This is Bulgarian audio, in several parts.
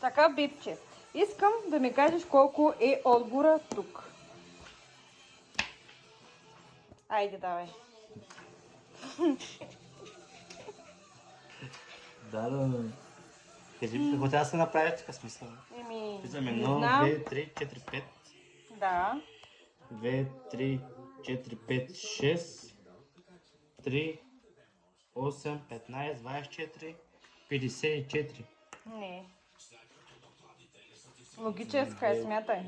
Така, Бибче, искам да ми кажеш колко е отгора тук. Айде, давай. Да. Кажи ми, какво трябва да се направи тук смисъл? Питаме Не 1, знам. 2, 3, 4, 5. Да. 2, 3, 4, 5, 6, 3, 8, 15, 24, 54. Не. Логическа е, смятай.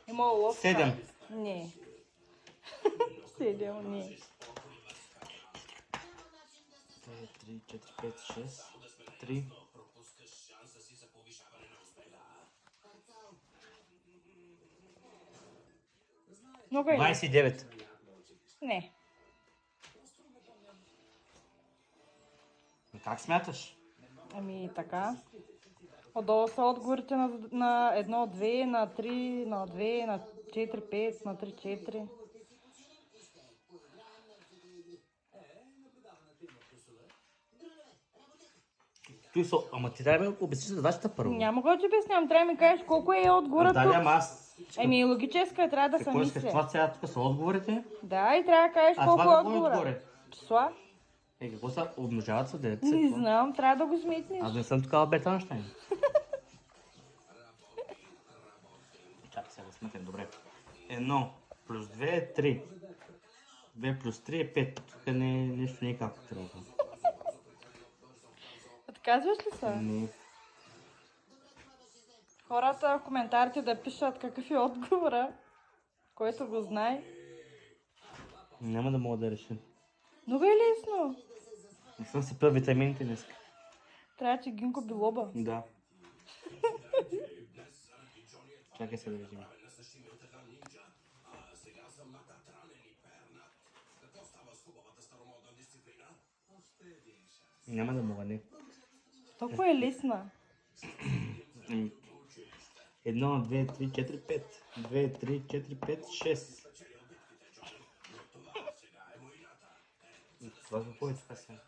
Има уловка. 7. Не. 7, не. 2, 3, 4, 5, 6, 3. Много е. 29. Не. Как смяташ? Ами така. Отдолу са отговорите на 1, 2, на 3, на 2, на 4, 5, на 3, 4. Ама ти трябва да ми обясниш задачата първо. Няма го да ти обяснявам. Трябва да ми кажеш колко е отгора Да, тук. ама аз... Ами логическа е, трябва да се Какво искаш? мисля. Това сега тук са отговорите? Да, и трябва да кажеш А колко е това какво е отгора. отгоре? Числа? Какво са? Умножават се, делят се? Не какво? знам, трябва да го сметнеш. Аз не съм такава Бертанщайн. Чакай сега да сметнем, добре. 1 плюс 2 е 3. 2 плюс 3 е 5. Тук нещо не е както трябва. Отказваш ли се? Не. Хората в коментарите да пишат какъв е отговора, който го знае. Няма да мога да реша. Много е лесно. Не съм си пил витамините днес. Трябва, че гинко билоба. Да. Чакай се да видим. Няма да мога, не. Толкова е лесна. 1, 2, 3, 4, 5. 2, 3, 4, 5, 6. Това какво е така сега?